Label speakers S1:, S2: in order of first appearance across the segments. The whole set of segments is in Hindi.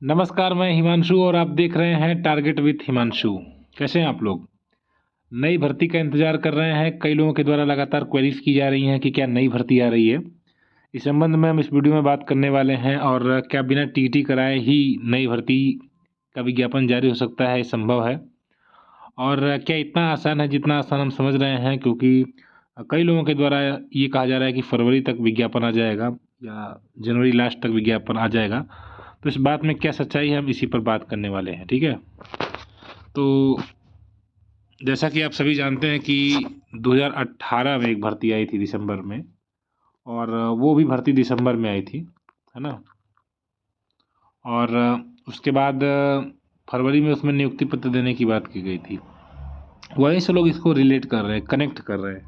S1: नमस्कार, मैं हिमांशु और आप देख रहे हैं टारगेट विथ हिमांशु। कैसे हैं आप लोग? नई भर्ती का इंतजार कर रहे हैं। कई लोगों के द्वारा लगातार क्वेरीज की जा रही हैं कि क्या नई भर्ती आ रही है। इस संबंध में हम इस वीडियो में बात करने वाले हैं। और क्या बिना टीटी कराए ही नई भर्ती का विज्ञापन जारी हो सकता है? ये संभव है? और क्या इतना आसान है जितना आसान हम समझ रहे हैं? क्योंकि कई लोगों के द्वारा ये कहा जा रहा है कि फरवरी तक विज्ञापन आ जाएगा या जनवरी लास्ट तक विज्ञापन आ जाएगा। तो इस बात में क्या सच्चाई है, हम इसी पर बात करने वाले हैं। ठीक है, तो जैसा कि आप सभी जानते हैं कि 2018 में एक भर्ती आई थी दिसंबर में, और वो भी भर्ती दिसंबर में आई थी, है ना। और उसके बाद फरवरी में उसमें नियुक्ति पत्र देने की बात की गई थी। वहीं से लोग इसको रिलेट कर रहे हैं, कनेक्ट कर रहे हैं।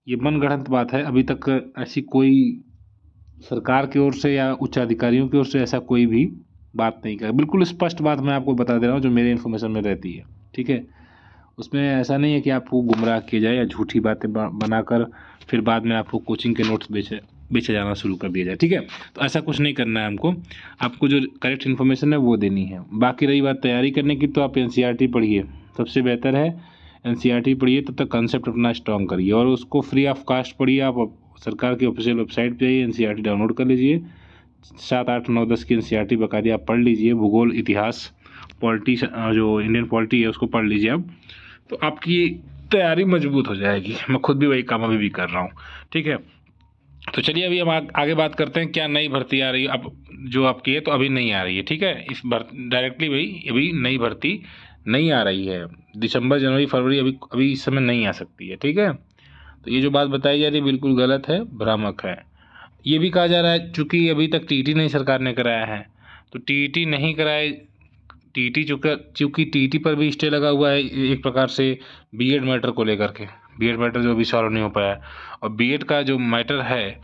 S1: ये मनगढ़ंत बात है। अभी तक ऐसी कोई सरकार की ओर से या उच्च अधिकारियों की ओर से ऐसा कोई भी बात नहीं कर, बिल्कुल स्पष्ट बात मैं आपको बता दे रहा हूँ जो मेरे इन्फॉर्मेशन में रहती है। ठीक है, उसमें ऐसा नहीं है कि आपको गुमराह किया जाए या झूठी बातें बनाकर फिर बाद में आपको कोचिंग के नोट्स बेचे जाना शुरू कर दिया जाए। ठीक है, तो ऐसा कुछ नहीं करना है हमको। आपको जो करेक्ट इन्फॉर्मेशन है वो देनी है। बाकी रही बात तैयारी करने की, तो आप एनसीईआरटी पढ़िए, सबसे बेहतर है। एनसीईआरटी पढ़िए, तब तक कंसेप्ट अपना स्ट्रॉन्ग करिए और उसको फ्री ऑफ कास्ट पढ़िए। आप सरकार की ऑफिशियल वेबसाइट पे जाइए, एनसीईआरटी डाउनलोड कर लीजिए। 7, 8, 9, 10 की एनसीईआरटी बकायदे आप पढ़ लीजिए। भूगोल, इतिहास, पॉलिटी, जो इंडियन पॉलिटी है उसको पढ़ लीजिए आप, तो आपकी तैयारी मजबूत हो जाएगी। मैं खुद भी वही काम अभी भी कर रहा हूँ। ठीक है, तो चलिए अभी हम आगे बात करते हैं। क्या नई भर्ती आ रही है अब जो आपकी है? तो अभी नहीं आ रही है। ठीक है, इस डायरेक्टली भाई अभी नई भर्ती नहीं आ रही है। दिसंबर, जनवरी, फरवरी अभी अभी इस समय नहीं आ सकती है। ठीक है, तो ये जो बात बताई जा रही है बिल्कुल गलत है, भ्रामक है। ये भी कहा जा रहा है चूँकि अभी तक टीटी नहीं सरकार ने कराया है, तो टीटी नहीं कराए, टीटी चूँकि टीटी पर भी स्टे लगा हुआ है एक प्रकार से बीएड मैटर को लेकर के। बीएड मैटर जो अभी सॉल्व नहीं हो पाया है, और बीएड का जो मैटर है,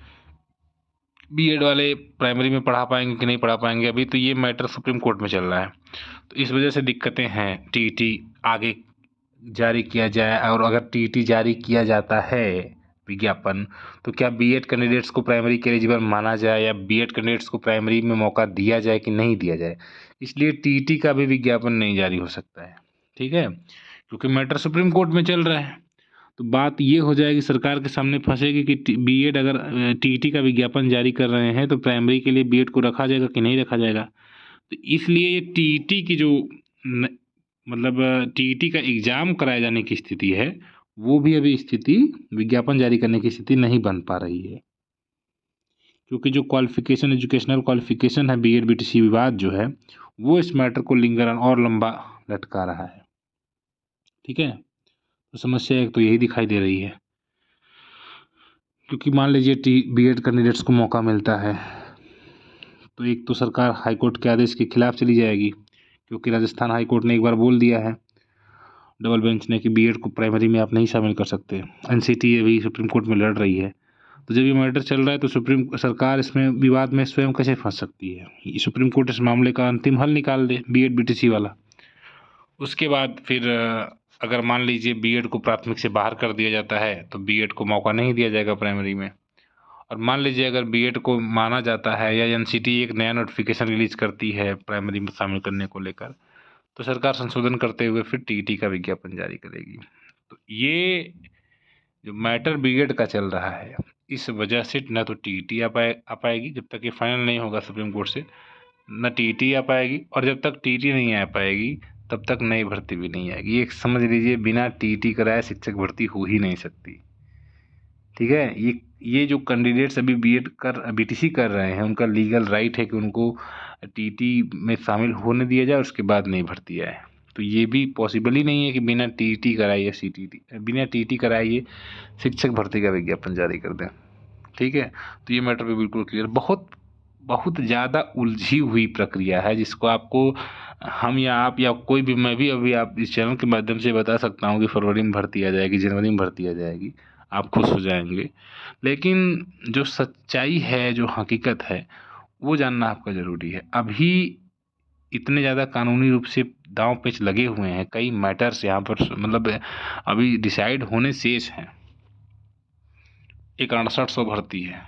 S1: बीएड वाले प्राइमरी में पढ़ा पाएंगे कि नहीं पढ़ा पाएंगे, अभी तो ये मैटर सुप्रीम कोर्ट में चल रहा है। तो इस वजह से दिक्कतें हैं। टीटी आगे जारी किया जाए, और अगर टीटी जारी किया जाता है विज्ञापन, तो क्या बीएड कैंडिडेट्स को प्राइमरी के एलिजिबल माना जाए, या बीएड कैंडिडेट्स को प्राइमरी में मौका दिया जाए कि नहीं दिया जाए। इसलिए टीटी का भी विज्ञापन नहीं जारी हो सकता है। ठीक है, क्योंकि मैटर सुप्रीम कोर्ट में चल रहा है। तो बात ये हो जाएगी, सरकार के सामने फंसेगी कि बीएड अगर टीटी का विज्ञापन जारी कर रहे हैं तो प्राइमरी के लिए बीएड को रखा जाएगा कि नहीं रखा जाएगा। तो इसलिए ये टीटी की जो मतलब टीटी का एग्ज़ाम कराए जाने की स्थिति है, वो भी अभी स्थिति विज्ञापन जारी करने की स्थिति नहीं बन पा रही है। क्योंकि जो क्वालिफ़िकेशन, एजुकेशनल क्वालिफ़िकेशन है, बीएड बीटीसी विवाद जो है, वो इस मैटर को लिंगर और लंबा लटका रहा है। ठीक है, तो समस्या एक तो यही दिखाई दे रही है। क्योंकि मान लीजिए बीएड कैंडिडेट्स को मौका मिलता है, तो एक तो सरकार हाईकोर्ट के आदेश के खिलाफ चली जाएगी, क्योंकि राजस्थान हाईकोर्ट ने एक बार बोल दिया है डबल बेंच ने कि बीएड को प्राइमरी में आप नहीं शामिल कर सकते। एनसीटी अभी सुप्रीम कोर्ट में लड़ रही है। तो जब ये मैटर चल रहा है तो सुप्रीम सरकार इसमें विवाद में स्वयं कैसे फंस सकती है? ये सुप्रीम कोर्ट इस मामले का अंतिम हल निकाल दे बीएड बीटीसी वाला। उसके बाद फिर अगर मान लीजिए बीएड को प्राथमिक से बाहर कर दिया जाता है, तो बीएड को मौका नहीं दिया जाएगा प्राइमरी में। और मान लीजिए अगर बीएड को माना जाता है, या एनसीटी एक नया नोटिफिकेशन रिलीज करती है प्राइमरी में शामिल करने को लेकर, तो सरकार संशोधन करते हुए फिर टीटी का विज्ञापन जारी करेगी। तो ये जो मैटर बीएड का चल रहा है, इस वजह से न तो टीटी आ पाएगी जब तक ये फाइनल नहीं होगा सुप्रीम कोर्ट से, न टीटी आ पाएगी, और जब तक टीटी नहीं आ पाएगी तब तक नई भर्ती भी नहीं आएगी। एक समझ लीजिए, बिना टीटी कराए शिक्षक भर्ती हो ही नहीं सकती। ठीक है, ये जो कैंडिडेट्स अभी बीएड कर बीटीसी कर रहे हैं, उनका लीगल राइट है कि उनको टीटी में शामिल होने दिया जाए, उसके बाद नहीं भर्ती आए। तो ये भी पॉसिबल ही नहीं है कि बिना टीटी कराए या बिना टीटी कराए ये शिक्षक भर्ती का विज्ञापन जारी कर दें। ठीक है, तो ये मैटर भी बिल्कुल क्लियर। बहुत बहुत ज़्यादा उलझी हुई प्रक्रिया है, जिसको आपको हम या आप या कोई भी, मैं भी अभी आप इस चैनल के माध्यम से बता सकता हूँ कि फरवरी में भर्ती आ जाएगी, जनवरी में भर्ती आ जाएगी, आप खुश हो जाएंगे। लेकिन जो सच्चाई है, जो हकीकत है, वो जानना आपका ज़रूरी है। अभी इतने ज़्यादा कानूनी रूप से दांव पेच लगे हुए हैं, कई मैटर्स यहाँ पर मतलब अभी डिसाइड होने शेष हैं। एक 6800 भर्ती है,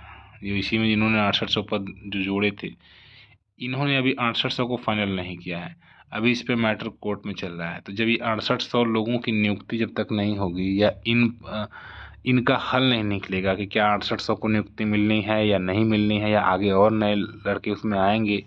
S1: जो इसी में जिन्होंने 6800 पद जो जोड़े थे, इन्होंने अभी 6800 को फाइनल नहीं किया है, अभी इस पे मैटर कोर्ट में चल रहा है। तो जब ये 6800 लोगों की नियुक्ति जब तक नहीं होगी या इनका हल नहीं निकलेगा कि क्या 6800 को नियुक्ति मिलनी है या नहीं मिलनी है या आगे और नए लड़के उसमें आएंगे,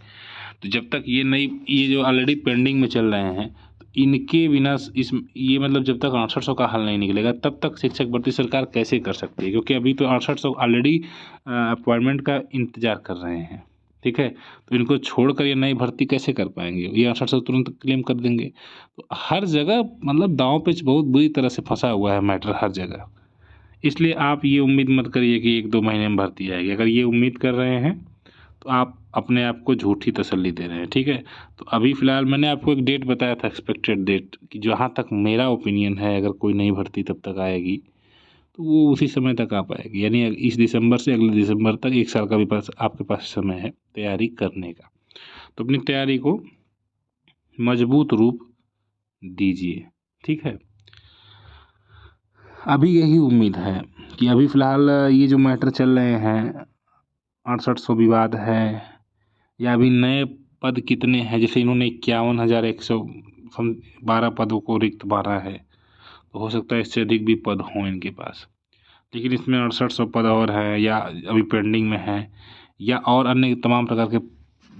S1: तो जब तक ये जो ऑलरेडी पेंडिंग में चल रहे हैं, तो इनके बिना ये मतलब जब तक 6800 का हल नहीं निकलेगा तब तक शिक्षक भर्ती सरकार कैसे कर सकती है, क्योंकि अभी तो 6800 ऑलरेडी अपॉइंटमेंट का इंतजार कर रहे हैं। ठीक है, तो इनको छोड़कर ये नई भर्ती कैसे कर पाएंगे, ये 6800 तुरंत क्लेम कर देंगे। तो हर जगह मतलब दांव पेच बहुत बुरी तरह से फंसा हुआ है मैटर हर जगह। इसलिए आप ये उम्मीद मत करिए कि 1-2 महीने में भर्ती आएगी। अगर ये उम्मीद कर रहे हैं तो आप अपने आप को झूठी तसल्ली दे रहे हैं। ठीक है, तो अभी फ़िलहाल मैंने आपको एक डेट बताया था, एक्सपेक्टेड डेट, कि जहाँ तक मेरा ओपिनियन है अगर कोई नई भर्ती तब तक आएगी तो वो उसी समय तक आ पाएगी, यानी इस दिसंबर से अगले दिसंबर तक 1 साल का भी आपके पास समय है तैयारी करने का। तो अपनी तैयारी को मजबूत रूप दीजिए। ठीक है, अभी यही उम्मीद है कि अभी फ़िलहाल ये जो मैटर चल रहे हैं 6800 विवाद है, या अभी नए पद कितने हैं, जैसे इन्होंने 51,112 पदों को रिक्त माना है, तो हो सकता है इससे अधिक भी पद हों इनके पास, लेकिन इसमें 6800 पद और हैं या अभी पेंडिंग में हैं या और अन्य तमाम प्रकार के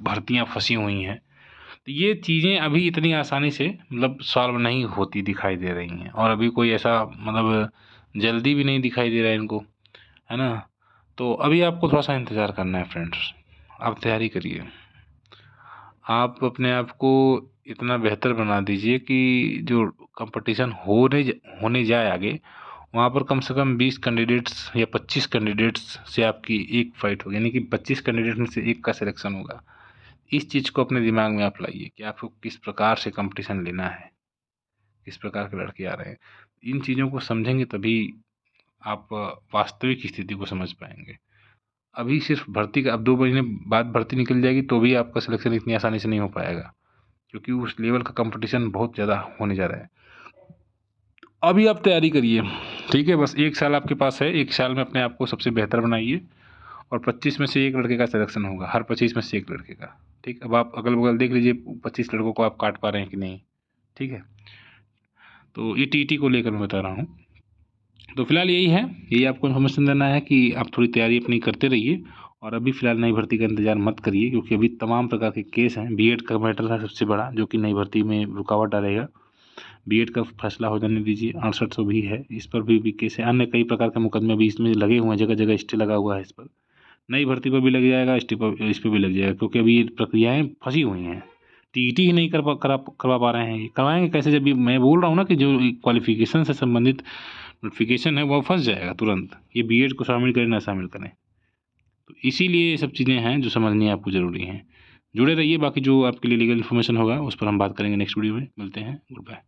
S1: भर्तियां फंसी हुई हैं। तो ये चीज़ें अभी इतनी आसानी से मतलब सॉल्व नहीं होती दिखाई दे रही हैं, और अभी कोई ऐसा मतलब जल्दी भी नहीं दिखाई दे रहा है इनको, है ना। तो अभी आपको थोड़ा सा इंतज़ार करना है फ्रेंड्स, आप तैयारी करिए, आप अपने आप को इतना बेहतर बना दीजिए कि जो कंपटीशन होने जाए आगे, वहाँ पर कम से कम 20 कैंडिडेट्स या 25 कैंडिडेट्स से आपकी एक फाइट होगी, यानी कि 25 कैंडिडेट में से एक का सिलेक्शन होगा। इस चीज़ को अपने दिमाग में आप लाइए कि आपको किस प्रकार से कंपटीशन लेना है, किस प्रकार के लड़के आ रहे हैं। इन चीज़ों को समझेंगे तभी आप वास्तविक स्थिति को समझ पाएंगे। अभी सिर्फ भर्ती का, अब 2 महीने बाद भर्ती निकल जाएगी तो भी आपका सिलेक्शन इतनी आसानी से नहीं हो पाएगा, क्योंकि उस लेवल का कंपटीशन बहुत ज़्यादा होने जा रहा है। अभी आप तैयारी करिए, ठीक है, बस 1 साल आपके पास है, 1 साल में अपने आप को सबसे बेहतर बनाइए और 25 में से 1 लड़के का सिलेक्शन होगा, हर 25 में से 1 लड़के का। ठीक, अब आप अगल-बगल देख लीजिए 25 लड़कों को आप काट पा रहे हैं कि नहीं, ठीक है। तो ये टीटी को लेकर मैं बता रहा हूँ। तो फिलहाल यही है, यही आपको इन्फॉर्मेशन देना है कि आप थोड़ी तैयारी अपनी करते रहिए और अभी फ़िलहाल नई भर्ती का इंतज़ार मत करिए, क्योंकि अभी तमाम प्रकार के केस हैं। बीएड का मैटर है सबसे बड़ा, जो कि नई भर्ती में रुकावट डालेगा। बीएड का फैसला हो जाने दीजिए, 6800 भी है, इस पर भी केस है। अन्य कई प्रकार के मुकदमे भी इसमें लगे हुए हैं, जगह जगह स्टे लगा हुआ है इस पर। नई भर्ती पर भी लग जाएगा, इस पर भी लग जाएगा, क्योंकि अभी ये प्रक्रियाएँ फंसी हुई हैं। टीईटी ही नहीं करवा पा रहे हैं, ये करवाएंगे कैसे? जब ये मैं बोल रहा हूँ ना कि जो क्वालिफिकेशन से संबंधित नोटिफिकेशन है वो फंस जाएगा तुरंत, ये बीएड को शामिल करें ना शामिल करें। तो इसीलिए ये सब चीज़ें हैं जो समझनी आपको ज़रूरी हैं। जुड़े रहिए, बाकी जो आपके लिए लीगल इन्फॉर्मेशन होगा उस पर हम बात करेंगे नेक्स्ट वीडियो में। मिलते हैं, गुड बाय।